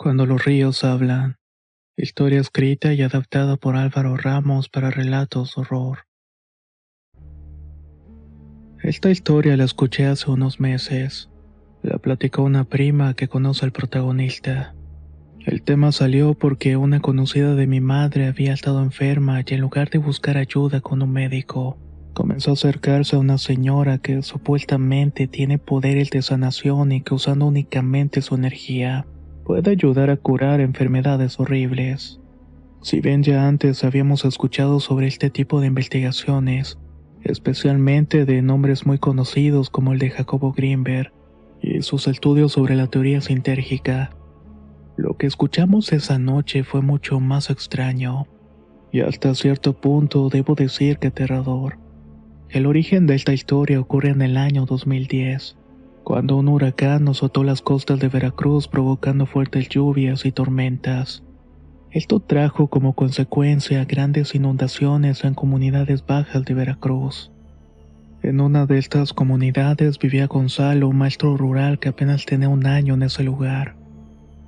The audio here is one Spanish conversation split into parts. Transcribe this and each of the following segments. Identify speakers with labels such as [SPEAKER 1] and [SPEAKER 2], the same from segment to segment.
[SPEAKER 1] Cuando los ríos hablan. Historia escrita y adaptada por Álvaro Ramos para relatos de horror. Esta historia la escuché hace unos meses. La platicó una prima que conoce al protagonista. El tema salió porque una conocida de mi madre había estado enferma y en lugar de buscar ayuda con un médico, comenzó a acercarse a una señora que supuestamente tiene poderes de sanación y que usando únicamente su energía puede ayudar a curar enfermedades horribles. Si bien ya antes habíamos escuchado sobre este tipo de investigaciones, especialmente de nombres muy conocidos como el de Jacobo Greenberg y sus estudios sobre la teoría sintérgica, lo que escuchamos esa noche fue mucho más extraño, y hasta cierto punto debo decir que aterrador. El origen de esta historia ocurre en el año 2010, cuando un huracán azotó las costas de Veracruz provocando fuertes lluvias y tormentas. Esto trajo como consecuencia grandes inundaciones en comunidades bajas de Veracruz. En una de estas comunidades vivía Gonzalo, un maestro rural que apenas tenía un año en ese lugar.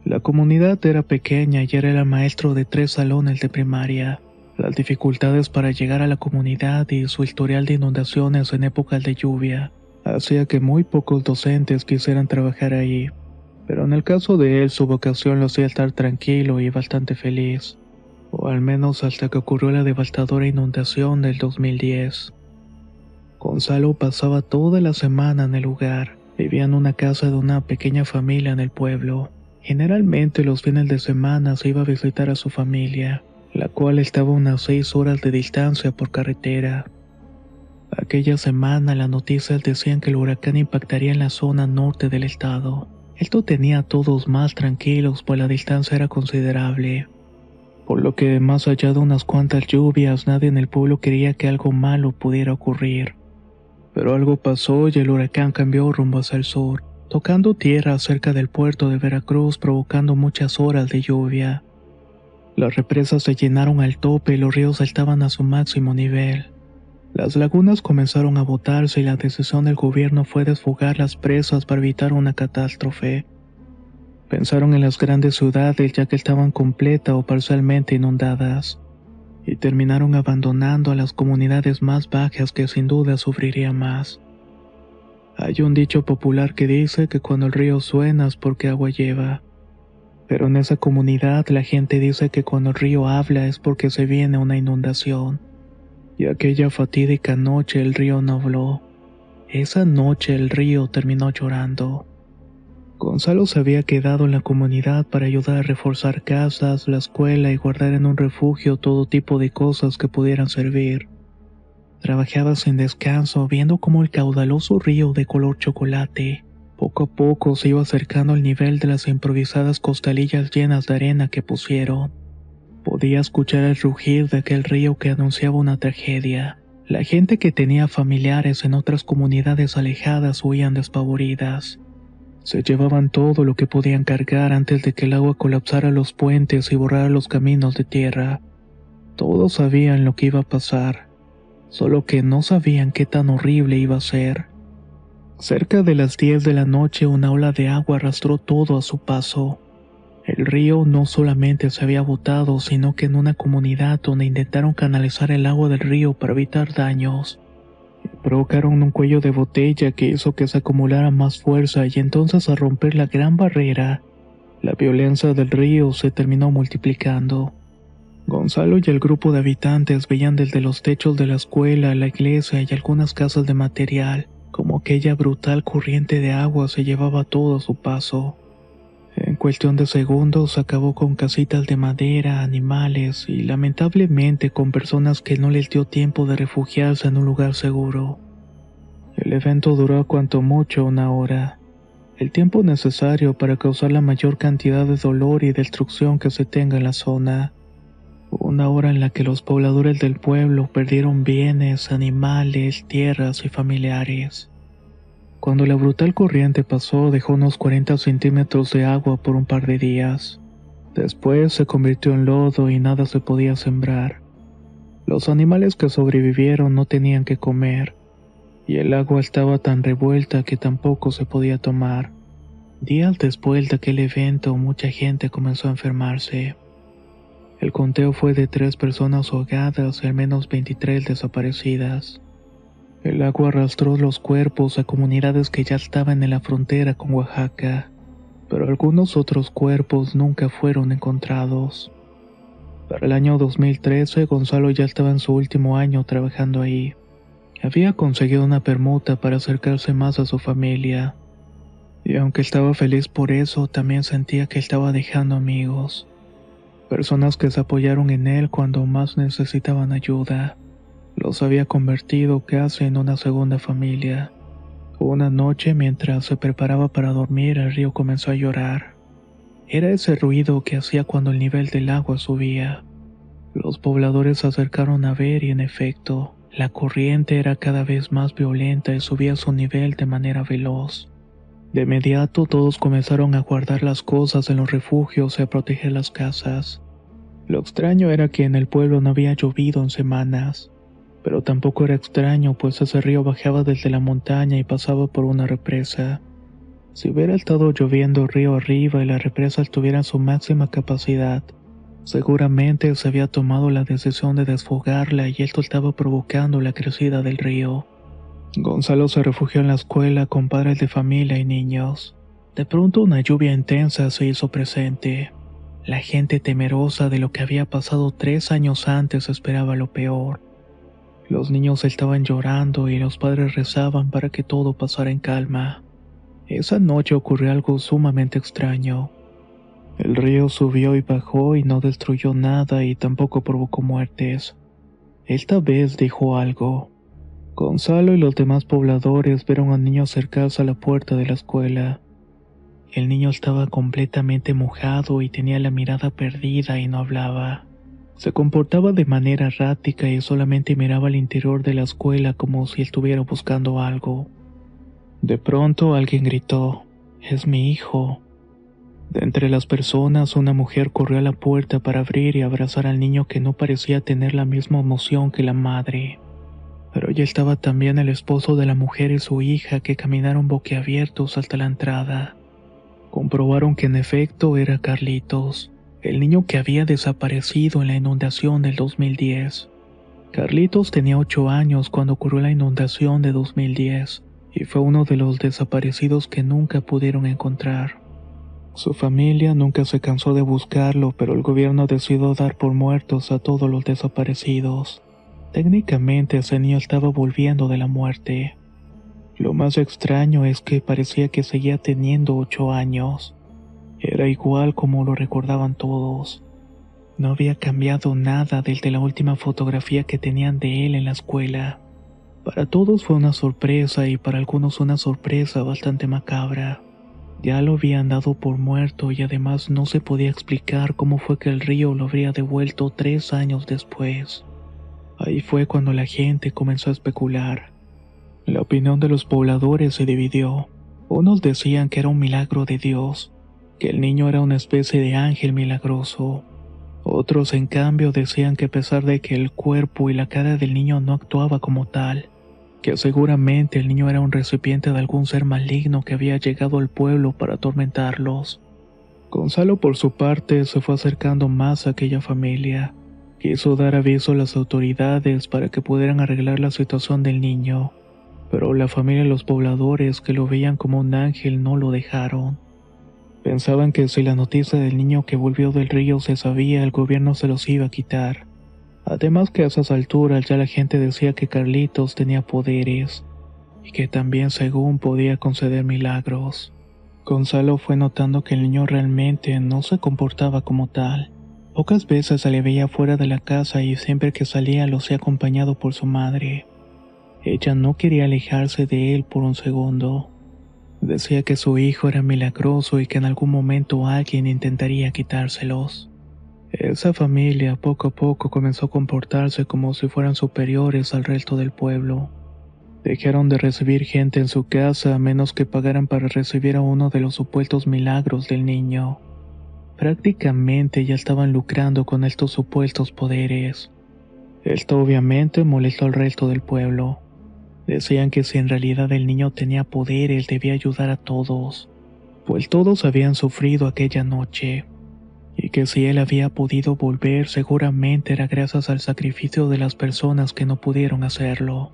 [SPEAKER 1] La comunidad era pequeña y él era el maestro de 3 salones de primaria. Las dificultades para llegar a la comunidad y su historial de inundaciones en épocas de lluvia hacía que muy pocos docentes quisieran trabajar ahí. Pero en el caso de él, su vocación lo hacía estar tranquilo y bastante feliz. O al menos hasta que ocurrió la devastadora inundación del 2010. Gonzalo pasaba toda la semana en el lugar. Vivía en una casa de una pequeña familia en el pueblo. Generalmente los fines de semana se iba a visitar a su familia, la cual estaba a unas 6 horas de distancia por carretera. Aquella semana las noticias decían que el huracán impactaría en la zona norte del estado. Esto tenía a todos más tranquilos, pues la distancia era considerable. Por lo que más allá de unas cuantas lluvias, nadie en el pueblo quería que algo malo pudiera ocurrir. Pero algo pasó y el huracán cambió rumbo hacia el sur, tocando tierra cerca del puerto de Veracruz, provocando muchas horas de lluvia. Las represas se llenaron al tope y los ríos estaban a su máximo nivel. Las lagunas comenzaron a botarse y la decisión del gobierno fue desfogar las presas para evitar una catástrofe. Pensaron en las grandes ciudades ya que estaban completa o parcialmente inundadas, y terminaron abandonando a las comunidades más bajas que sin duda sufrirían más. Hay un dicho popular que dice que cuando el río suena es porque agua lleva, pero en esa comunidad la gente dice que cuando el río habla es porque se viene una inundación. Y aquella fatídica noche el río no habló. Esa noche el río terminó llorando. Gonzalo se había quedado en la comunidad para ayudar a reforzar casas, la escuela y guardar en un refugio todo tipo de cosas que pudieran servir. Trabajaba sin descanso viendo cómo el caudaloso río de color chocolate poco a poco se iba acercando al nivel de las improvisadas costalillas llenas de arena que pusieron. Podía escuchar el rugir de aquel río que anunciaba una tragedia. La gente que tenía familiares en otras comunidades alejadas huían despavoridas. Se llevaban todo lo que podían cargar antes de que el agua colapsara los puentes y borrara los caminos de tierra. Todos sabían lo que iba a pasar, solo que no sabían qué tan horrible iba a ser. Cerca de las 10 de la noche una ola de agua arrastró todo a su paso. El río no solamente se había botado, sino que en una comunidad donde intentaron canalizar el agua del río para evitar daños, provocaron un cuello de botella que hizo que se acumulara más fuerza y entonces al romper la gran barrera, la violencia del río se terminó multiplicando. Gonzalo y el grupo de habitantes veían desde los techos de la escuela, la iglesia y algunas casas de material, como aquella brutal corriente de agua se llevaba todo a su paso. En cuestión de segundos acabó con casitas de madera, animales y lamentablemente con personas que no les dio tiempo de refugiarse en un lugar seguro. El evento duró cuanto mucho 1 hora, el tiempo necesario para causar la mayor cantidad de dolor y destrucción que se tenga en la zona. 1 hora en la que los pobladores del pueblo perdieron bienes, animales, tierras y familiares. Cuando la brutal corriente pasó, dejó unos 40 centímetros de agua por un par de días. Después se convirtió en lodo y nada se podía sembrar. Los animales que sobrevivieron no tenían que comer, y el agua estaba tan revuelta que tampoco se podía tomar. Días después de aquel evento, mucha gente comenzó a enfermarse. El conteo fue de 3 personas ahogadas y al menos 23 desaparecidas. El agua arrastró los cuerpos a comunidades que ya estaban en la frontera con Oaxaca, pero algunos otros cuerpos nunca fueron encontrados. Para el año 2013, Gonzalo ya estaba en su último año trabajando ahí. Había conseguido una permuta para acercarse más a su familia. Y aunque estaba feliz por eso, también sentía que estaba dejando amigos. Personas que se apoyaron en él cuando más necesitaban ayuda. Los había convertido casi en una segunda familia. Una noche, mientras se preparaba para dormir, el río comenzó a llorar. Era ese ruido que hacía cuando el nivel del agua subía. Los pobladores se acercaron a ver y en efecto, la corriente era cada vez más violenta y subía su nivel de manera veloz. De inmediato todos comenzaron a guardar las cosas en los refugios y a proteger las casas. Lo extraño era que en el pueblo no había llovido en semanas, pero tampoco era extraño pues ese río bajaba desde la montaña y pasaba por una represa. Si hubiera estado lloviendo río arriba y la represa estuviera en su máxima capacidad, seguramente se había tomado la decisión de desfogarla y esto estaba provocando la crecida del río. Gonzalo se refugió en la escuela con padres de familia y niños. De pronto una lluvia intensa se hizo presente. La gente temerosa de lo que había pasado 3 años antes esperaba lo peor. Los niños estaban llorando y los padres rezaban para que todo pasara en calma. Esa noche ocurrió algo sumamente extraño. El río subió y bajó y no destruyó nada y tampoco provocó muertes. Esta vez dijo algo. Gonzalo y los demás pobladores vieron al niño acercarse a la puerta de la escuela. El niño estaba completamente mojado y tenía la mirada perdida y no hablaba. Se comportaba de manera errática y solamente miraba al interior de la escuela como si estuviera buscando algo. De pronto alguien gritó, «Es mi hijo». De entre las personas, una mujer corrió a la puerta para abrir y abrazar al niño que no parecía tener la misma emoción que la madre. Pero ya estaba también el esposo de la mujer y su hija que caminaron boquiabiertos hasta la entrada. Comprobaron que en efecto era Carlitos, el niño que había desaparecido en la inundación del 2010. Carlitos tenía 8 años cuando ocurrió la inundación de 2010 y fue uno de los desaparecidos que nunca pudieron encontrar. Su familia nunca se cansó de buscarlo, pero el gobierno decidió dar por muertos a todos los desaparecidos. Técnicamente ese niño estaba volviendo de la muerte. Lo más extraño es que parecía que seguía teniendo 8 años. Era igual como lo recordaban todos. No había cambiado nada desde la última fotografía que tenían de él en la escuela. Para todos fue una sorpresa y para algunos una sorpresa bastante macabra. Ya lo habían dado por muerto y además no se podía explicar cómo fue que el río lo habría devuelto 3 años después. Ahí fue cuando la gente comenzó a especular. La opinión de los pobladores se dividió. Unos decían que era un milagro de Dios, que el niño era una especie de ángel milagroso. Otros, en cambio, decían que a pesar de que el cuerpo y la cara del niño no actuaba como tal, que seguramente el niño era un recipiente de algún ser maligno que había llegado al pueblo para atormentarlos. Gonzalo, por su parte, se fue acercando más a aquella familia. Quiso dar aviso a las autoridades para que pudieran arreglar la situación del niño, pero la familia y los pobladores que lo veían como un ángel no lo dejaron. Pensaban que si la noticia del niño que volvió del río se sabía, el gobierno se los iba a quitar. Además que a esas alturas ya la gente decía que Carlitos tenía poderes, y que también según podía conceder milagros. Gonzalo fue notando que el niño realmente no se comportaba como tal. Pocas veces se le veía fuera de la casa y siempre que salía lo hacía acompañado por su madre. Ella no quería alejarse de él por un segundo. Decía que su hijo era milagroso y que en algún momento alguien intentaría quitárselos. Esa familia poco a poco comenzó a comportarse como si fueran superiores al resto del pueblo. Dejaron de recibir gente en su casa a menos que pagaran para recibir a uno de los supuestos milagros del niño. Prácticamente ya estaban lucrando con estos supuestos poderes. Esto obviamente molestó al resto del pueblo. Decían que si en realidad el niño tenía poderes debía ayudar a todos. pues todos habían sufrido aquella noche, y que si él había podido volver seguramente era gracias al sacrificio de las personas que no pudieron hacerlo.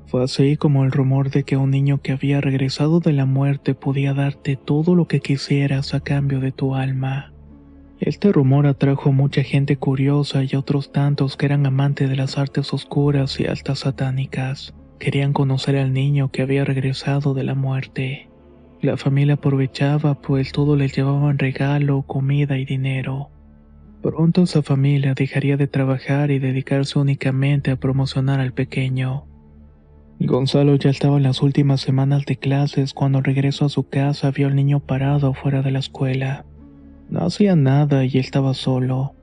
[SPEAKER 1] Fue así como el rumor de que un niño que había regresado de la muerte podía darte todo lo que quisieras a cambio de tu alma. Este rumor atrajo mucha gente curiosa y otros tantos que eran amantes de las artes oscuras y altas satánicas. Querían conocer al niño que había regresado de la muerte. La familia aprovechaba, pues todo les llevaban regalo, comida y dinero. Pronto esa familia dejaría de trabajar y dedicarse únicamente a promocionar al pequeño. Gonzalo ya estaba en las últimas semanas de clases cuando regresó a su casa vio al niño parado fuera de la escuela. No hacía nada y estaba solo.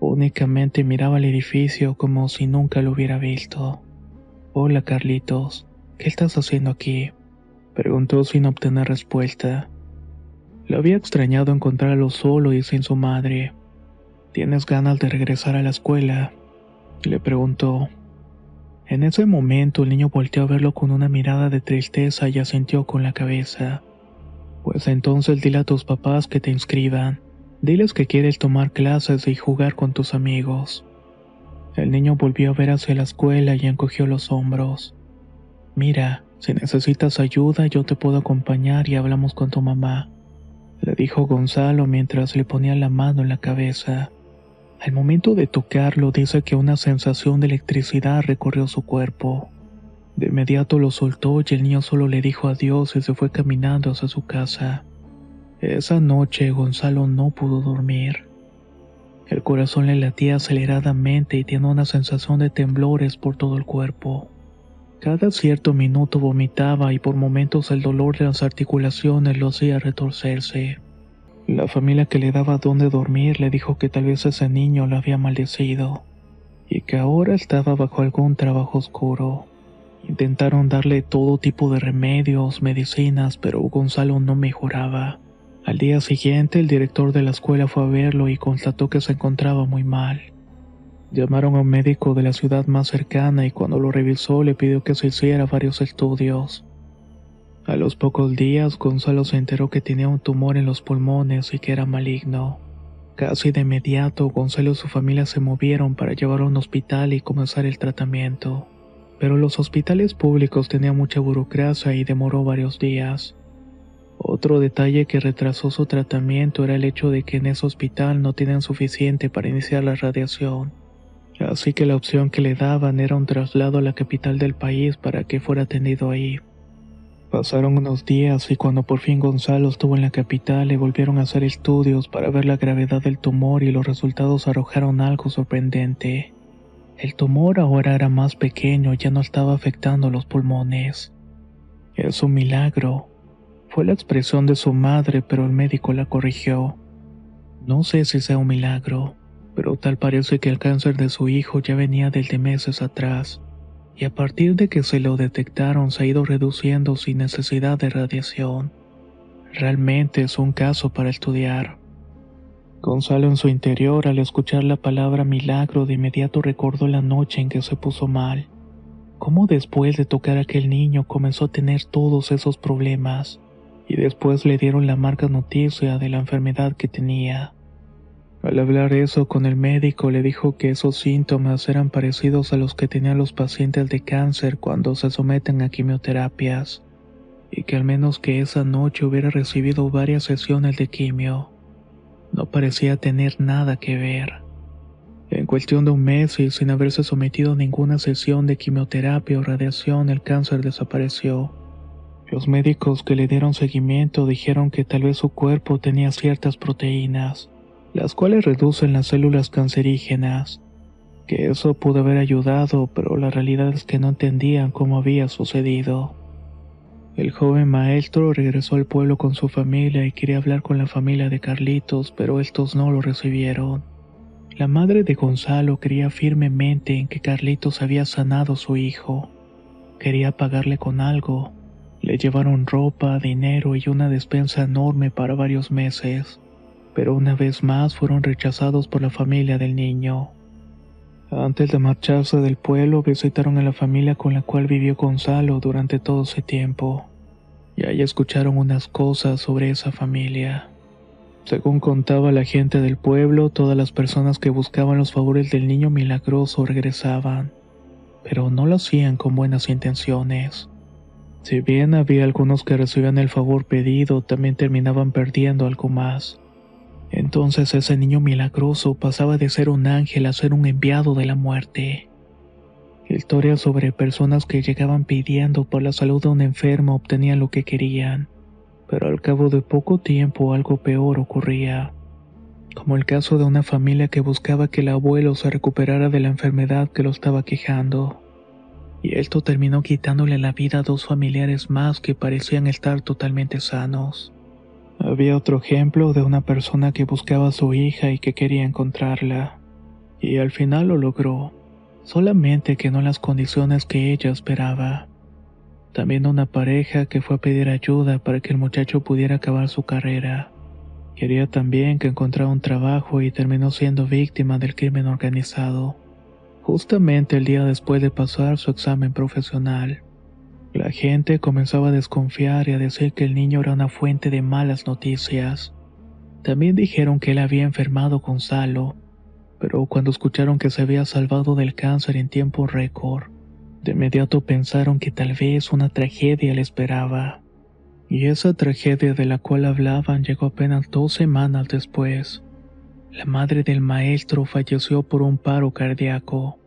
[SPEAKER 1] Únicamente miraba el edificio como si nunca lo hubiera visto. Hola Carlitos, ¿qué estás haciendo aquí?, preguntó sin obtener respuesta. Lo había extrañado encontrarlo solo y sin su madre. ¿Tienes ganas de regresar a la escuela?, le preguntó. En ese momento el niño volteó a verlo con una mirada de tristeza y asintió con la cabeza. Pues entonces dile a tus papás que te inscriban. Diles que quieres tomar clases y jugar con tus amigos. El niño volvió a ver hacia la escuela y encogió los hombros. Mira, si necesitas ayuda yo te puedo acompañar y hablamos con tu mamá, le dijo Gonzalo mientras le ponía la mano en la cabeza. Al momento de tocarlo dice que una sensación de electricidad recorrió su cuerpo. De inmediato lo soltó y el niño solo le dijo adiós y se fue caminando hacia su casa. Esa noche Gonzalo no pudo dormir. El corazón le latía aceleradamente y tenía una sensación de temblores por todo el cuerpo. Cada cierto minuto vomitaba y por momentos el dolor de las articulaciones lo hacía retorcerse. La familia que le daba dónde dormir le dijo que tal vez ese niño lo había maldecido y que ahora estaba bajo algún trabajo oscuro. Intentaron darle todo tipo de remedios, medicinas, pero Gonzalo no mejoraba. Al día siguiente el director de la escuela fue a verlo y constató que se encontraba muy mal. Llamaron a un médico de la ciudad más cercana y cuando lo revisó le pidió que se hiciera varios estudios. A los pocos días, Gonzalo se enteró que tenía un tumor en los pulmones y que era maligno. Casi de inmediato, Gonzalo y su familia se movieron para llevarlo a un hospital y comenzar el tratamiento. Pero los hospitales públicos tenían mucha burocracia y demoró varios días. Otro detalle que retrasó su tratamiento era el hecho de que en ese hospital no tenían suficiente para iniciar la radiación. Así que la opción que le daban era un traslado a la capital del país para que fuera atendido ahí. Pasaron unos días y cuando por fin Gonzalo estuvo en la capital le volvieron a hacer estudios para ver la gravedad del tumor y los resultados arrojaron algo sorprendente. El tumor ahora era más pequeño y ya no estaba afectando los pulmones. Es un milagro, fue la expresión de su madre, pero el médico la corrigió. No sé si sea un milagro, pero tal parece que el cáncer de su hijo ya venía desde meses atrás. Y a partir de que se lo detectaron se ha ido reduciendo sin necesidad de radiación. Realmente es un caso para estudiar. Gonzalo en su interior al escuchar la palabra milagro de inmediato recordó la noche en que se puso mal. Cómo después de tocar a aquel niño comenzó a tener todos esos problemas y después le dieron la amarga noticia de la enfermedad que tenía. Al hablar eso con el médico le dijo que esos síntomas eran parecidos a los que tenían los pacientes de cáncer cuando se someten a quimioterapias, y que al menos que esa noche hubiera recibido varias sesiones de quimio. No parecía tener nada que ver. En cuestión de un mes y sin haberse sometido a ninguna sesión de quimioterapia o radiación, el cáncer desapareció. Los médicos que le dieron seguimiento dijeron que tal vez su cuerpo tenía ciertas proteínas, las cuales reducen las células cancerígenas, que eso pudo haber ayudado, pero la realidad es que no entendían cómo había sucedido. El joven maestro regresó al pueblo con su familia y quería hablar con la familia de Carlitos, pero estos no lo recibieron. La madre de Gonzalo creía firmemente en que Carlitos había sanado a su hijo. Quería pagarle con algo. Le llevaron ropa, dinero y una despensa enorme para varios meses, pero una vez más fueron rechazados por la familia del niño. Antes de marcharse del pueblo, visitaron a la familia con la cual vivió Gonzalo durante todo ese tiempo. y ahí escucharon unas cosas sobre esa familia. Según contaba la gente del pueblo, todas las personas que buscaban los favores del niño milagroso regresaban, pero no lo hacían con buenas intenciones. Si bien había algunos que recibían el favor pedido, también terminaban perdiendo algo más. Entonces ese niño milagroso pasaba de ser un ángel a ser un enviado de la muerte. Historias sobre personas que llegaban pidiendo por la salud de un enfermo obtenían lo que querían, pero al cabo de poco tiempo algo peor ocurría, como el caso de una familia que buscaba que el abuelo se recuperara de la enfermedad que lo estaba quejando, y esto terminó quitándole la vida a dos familiares más que parecían estar totalmente sanos. Había otro ejemplo de una persona que buscaba a su hija y que quería encontrarla, y al final lo logró, solamente que no en las condiciones que ella esperaba. También una pareja que fue a pedir ayuda para que el muchacho pudiera acabar su carrera. Quería también que encontrara un trabajo y terminó siendo víctima del crimen organizado, justamente el día después de pasar su examen profesional. La gente comenzaba a desconfiar y a decir que el niño era una fuente de malas noticias. También dijeron que él había enfermado con Gonzalo, pero cuando escucharon que se había salvado del cáncer en tiempo récord, de inmediato pensaron que tal vez una tragedia le esperaba. Y esa tragedia de la cual hablaban llegó apenas 2 semanas después. La madre del maestro falleció por un paro cardíaco.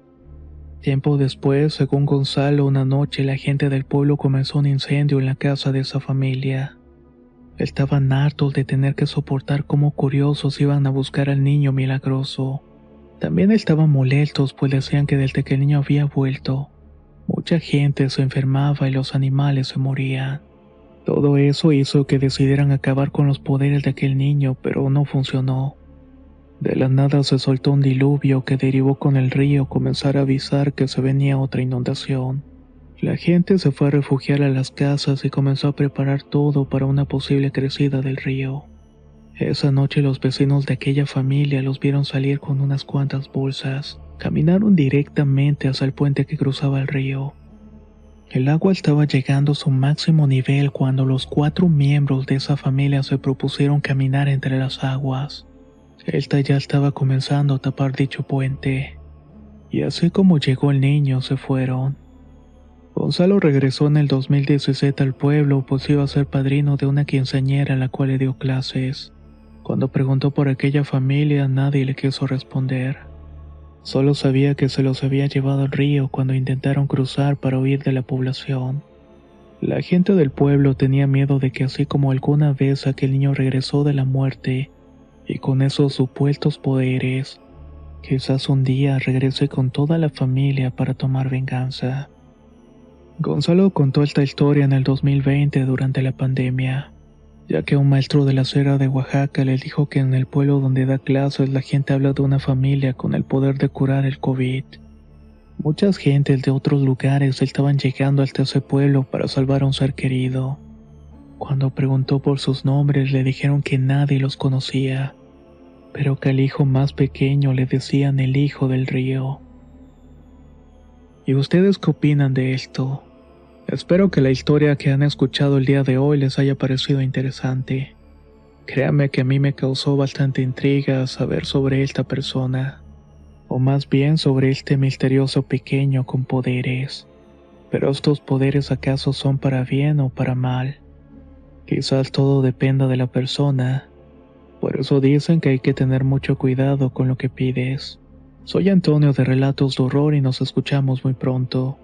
[SPEAKER 1] Tiempo después, según Gonzalo, una noche la gente del pueblo comenzó un incendio en la casa de esa familia. Estaban hartos de tener que soportar cómo curiosos iban a buscar al niño milagroso. También estaban molestos pues decían que desde que el niño había vuelto, mucha gente se enfermaba y los animales se morían. Todo eso hizo que decidieran acabar con los poderes de aquel niño, pero no funcionó. De la nada se soltó un diluvio que derivó con el río comenzar a avisar que se venía otra inundación. La gente se fue a refugiar a las casas y comenzó a preparar todo para una posible crecida del río. Esa noche los vecinos de aquella familia los vieron salir con unas cuantas bolsas. Caminaron directamente hacia el puente que cruzaba el río. El agua estaba llegando a su máximo nivel cuando los 4 miembros de esa familia se propusieron caminar entre las aguas. Esta ya estaba comenzando a tapar dicho puente. Y así como llegó el niño, se fueron. Gonzalo regresó en el 2017 al pueblo, pues iba a ser padrino de una quinceañera a la cual le dio clases. Cuando preguntó por aquella familia, nadie le quiso responder. Solo sabía que se los había llevado al río cuando intentaron cruzar para huir de la población. La gente del pueblo tenía miedo de que así como alguna vez aquel niño regresó de la muerte, y con esos supuestos poderes, quizás un día regrese con toda la familia para tomar venganza. Gonzalo contó esta historia en el 2020 durante la pandemia, ya que un maestro de la Sierra de Oaxaca le dijo que en el pueblo donde da clases la gente habla de una familia con el poder de curar el COVID. Muchas gentes de otros lugares estaban llegando hasta ese pueblo para salvar a un ser querido. Cuando preguntó por sus nombres le dijeron que nadie los conocía, pero que al hijo más pequeño le decían el hijo del río. ¿Y ustedes qué opinan de esto? Espero que la historia que han escuchado el día de hoy les haya parecido interesante. Créanme que a mí me causó bastante intriga saber sobre esta persona, o más bien sobre este misterioso pequeño con poderes. Pero estos poderes ¿acaso son para bien o para mal? Quizás todo dependa de la persona. Por eso dicen que hay que tener mucho cuidado con lo que pides. Soy Antonio de Relatos de Horror y nos escuchamos muy pronto.